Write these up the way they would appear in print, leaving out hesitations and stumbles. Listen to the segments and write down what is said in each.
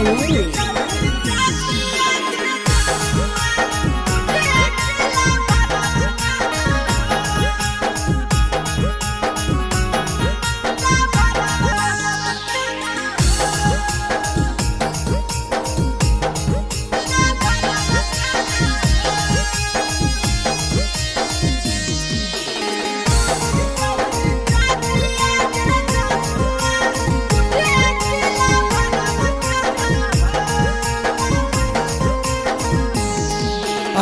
Channel.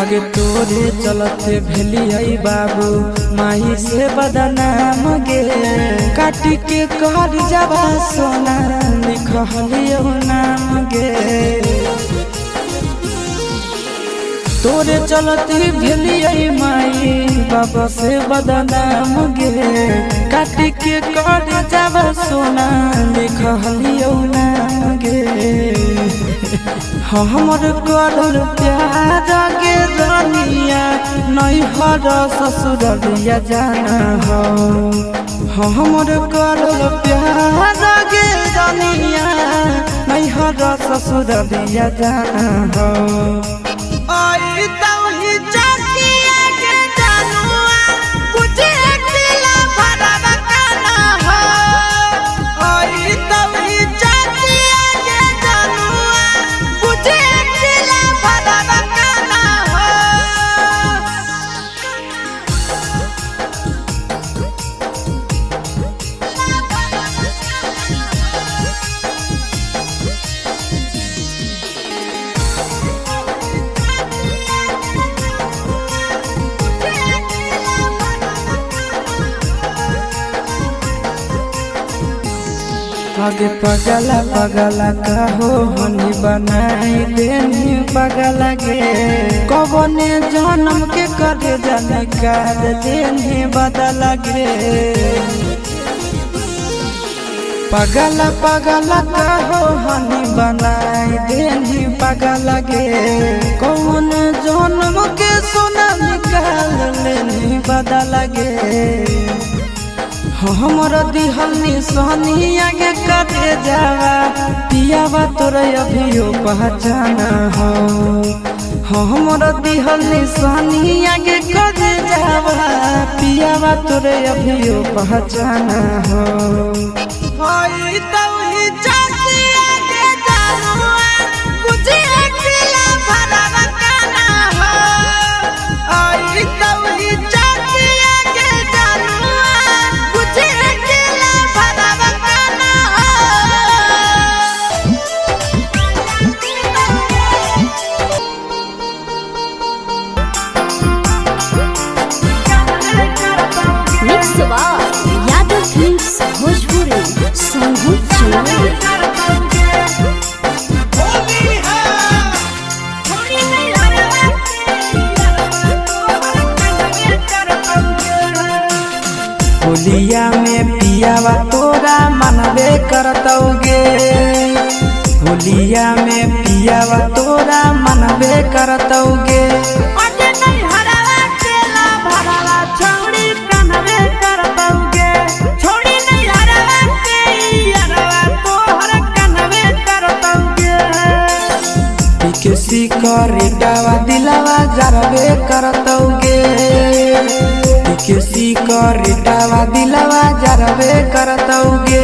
आगे तोरे चलते भेलियै बाबू माही से बदनाम गे काटी के कर जाबा सोना लिखलियो नाम गे तोरे चलते भेलियै माई बाबा से बदनाम गे काटी के कर जाबा सोना लिखलियो नाम गे हमर करल प्यार गे रानिया नहीं हर ससुरिया जाना हो हमर करल प्यार गे रानिया नहीं हर ससुरिया जाना हो आई तौही चकिया के जानुआ कुछ दिला भरवा काना हो आई तौही चकिया के जानुआ कुछ दिला भरवा काना हो आगे पगला पगला कहो हनी बनाई देनी पगला गे कबने जन्म के करे जानकार देनी बदला गे पगला पगला कहो हनी बनाई देनी पगला गे कौन जन्म के सोना निकाल लेनी बदला गे हमर दिहल निशानी आगे करे जावा पियावा तोरा अभियो पहचाना हो हमर दिहल निशानी आगे करे जावा पियावा तोरा अभियो पहचाना हो होई तौही चकिया के जानुआ कुछ दिला भरवा काना हो आई तौही चकिया के जानुआ यादव फिल्म्स भोजपुरी संगीत चैनल। होलिया में पियावा तोरा मनबे करतौगे होलिया में पियावा तोरा मनबे करतौगे किसी करे डावा दिलावा जरबे करतौगे किसी करे डावा दिलावा जरबे करतौगे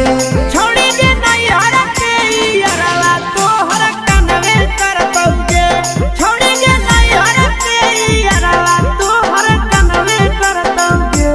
छोड़ी दे नहीं हर के यारवा तोहर कनवे करतौगे छोड़ी दे नहीं हर के यारवा तोहर कनवे करतौगे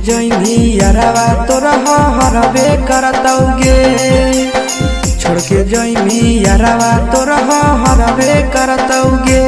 जइनी यारवा तोरा हरबे करतौगे छोड़ के जइनी यारवा तोरा हरबे करतौगे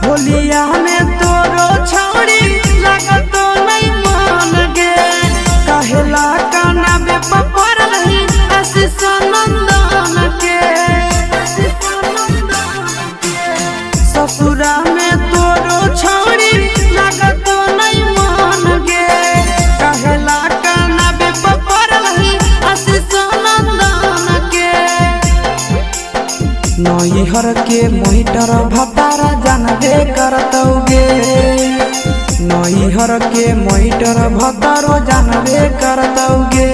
होलिया में तोरो छौड़ी लागतो नहीं मान गे कहेला काना बे पपर रही आशीष नंदन के ससुरा में तोरो छौड़ी लागतो नहीं मान गे कहेला काना बे पपर रही आशीष नंदन के नैहर के मोहिटर भतारा जानबे करतौगे नैहर के मोहिटर भतारो जानबे करतौगे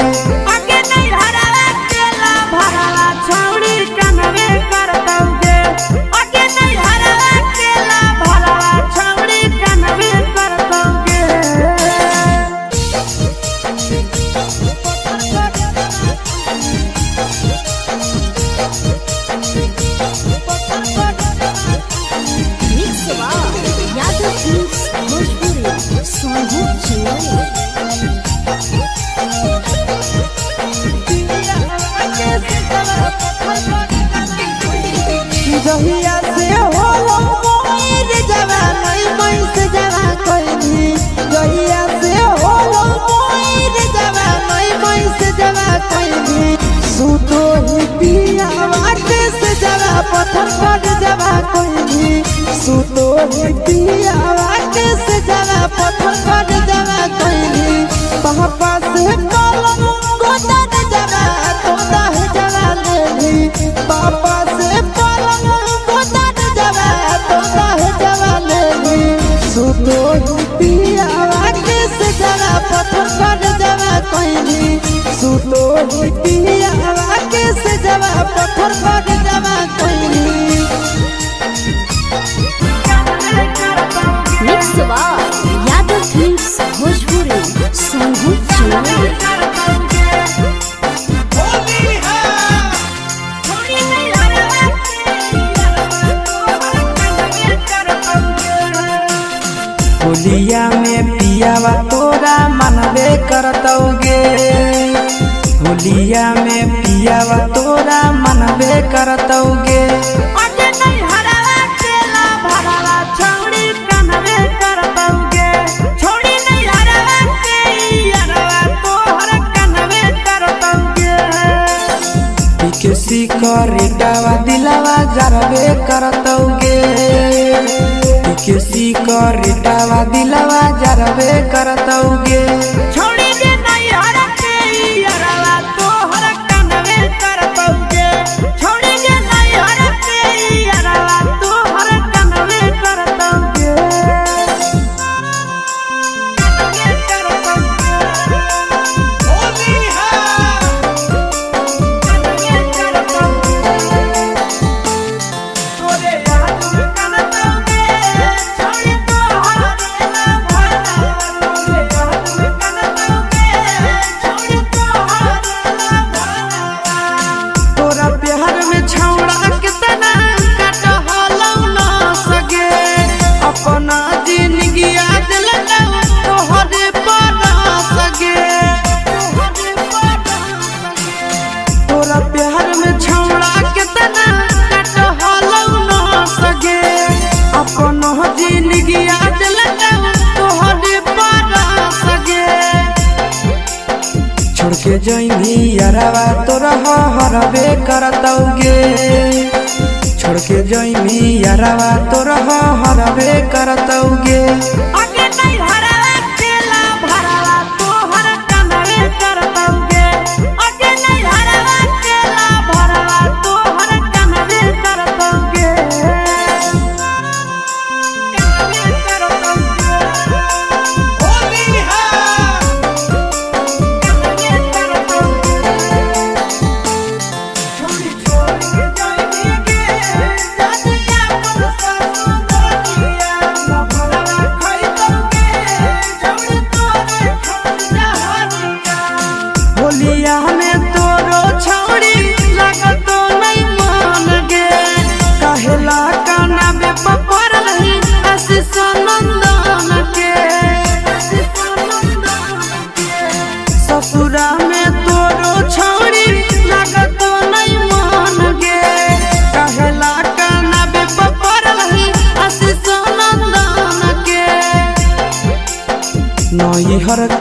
जहिया से होलो मोर जवानी मैं से जवा कोइनी जहिया से होलो मोर जवानी मैं से जवा कोइनी सुतो ही पिया वाटे से जवा पत्थर पर जवा कोइनी सुतो ही पिया वाटे से जवा पत्थर पर जवा कोइनी पापा से कलम गोदा जवा तोदा है जवा लेली पापा से सुतो पिया वाटे से जरा पत्थर पर जवा कोइनी सुतो पिया वाटे से जरा पत्थर पर जवा कोइनी मिक्स यादव फिल्म्स भोजपुरी संगीत होलिया में पियावा तोरा मनबे करतौगे होलिया में पियावा तोरा मनबे करतौगे किसी करेटावा दिलावा जरबे करतौगे किसी करेटावा दिलावा जरबे करतौगे छोड़ी दे नहीं हरके यारवा तो हर कनवे करतौगे छोड़ी दे नहीं हरके यारवा तो हर कनवे करतौगे होली तोरे याद में कनतौगे छोड़ी तो हरेला तोरा प्यार में छौड़ा कितना कटहलौ न सके अपना जिंदगी दिलौ तोहरे पर सके तोरा प्यार में छौड़ा कितना कटहलौ न सके अपना जिंदगी दिलौ तोहरे पर सके छोड़ के जइनी यारवा तोरा हरबे करतौगे छोड़ के जइनी यारवा तोरा हरबे करतौगे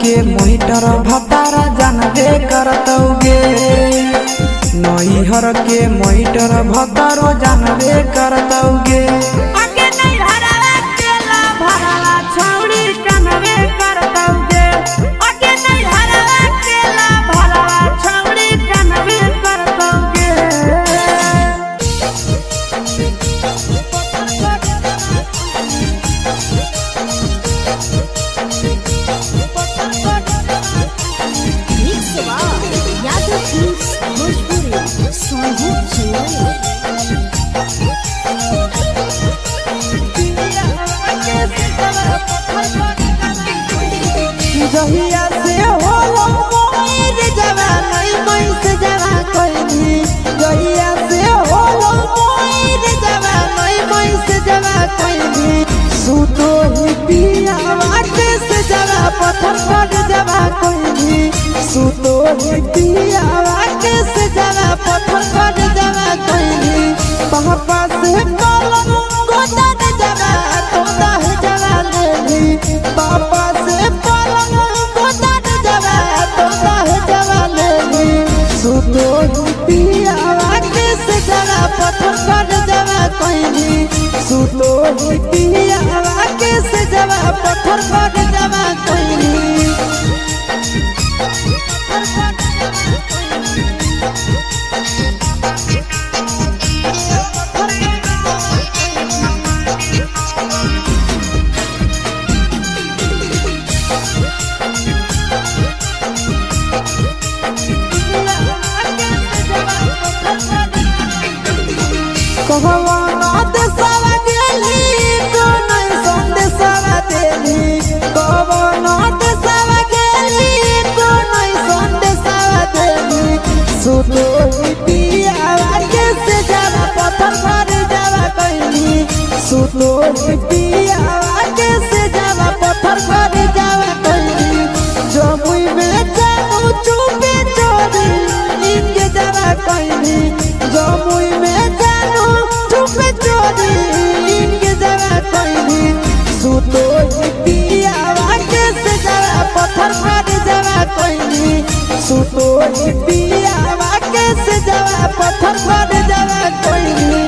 के मोहिटर भतारा जानबे करतौगे नैहर के मोहिटर भतारो जानबे करतौगे यादव फिल्म्स भोजपुरी सोनू चुनरी जहिया से होलो मोर जवानी मैस जवा कोइनी जहिया से होलो मोर जवानी मैस जवा कोइनी सुतो ही पिया वाटे से जवा पत्थर पर जवा कोइनी सुतो ही पिया वाटे से जवा पत्थर पर जवा कोइनी पापा से कलम गोदा जवा तोदा है जवा लेली पापा से सुतो पिया वाटे से जरा पत्थर पर जवा कोइनी सुतो पिया वाटे से जरा पत्थर पर जवा कोइनी कहवाना देशवा गेली तो नहीं संदेशवा देली कहवाना देशवा गेली तो नहीं संदेशवा देली सुतो पिया वाटे से जवा पत्थर पर जवा कोइनी सुतो पिया वाटे से जवा पत्थर पर जवा कोइनी जमुई में जानू चुपे चोरी इनके जवा कोइनी जमुई में चुपे चोरी इनके जवा कोइनी सुतो पिया वाटे से जवा पत्थर पर जवा कोइनी सुतो पिया वाटे से जवा पत्थर पर जवा कोइनी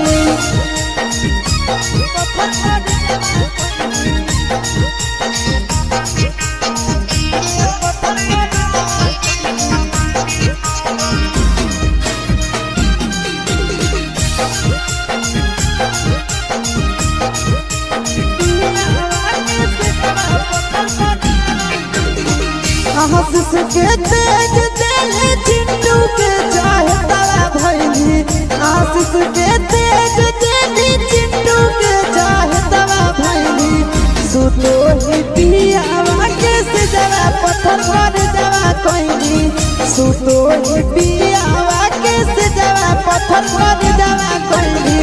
आशीष के तेज दिल चिंटू के चाहे तारा भैली आशीष के तेज दिल चिंटू के चाहे तारा भैली सुतो ही पिया वाटे से जरा पत्थर पर जवा कोइनी सुतो ही पिया वाटे से जरा पत्थर पर जवा कोइनी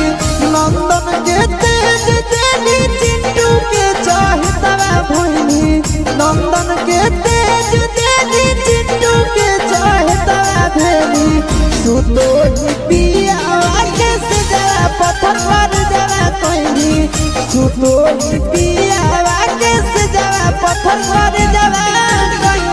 नंदन के तेज दिल चिंटू के चाहे तारा भैली नंदन के तेज चिंटू के चाहे तारा भेली सुतो पिया वाटे से जरा पत्थर पर जवा कोइनी सुतो पिया वाटे से जरा पत्थर पर जवा कोइनी।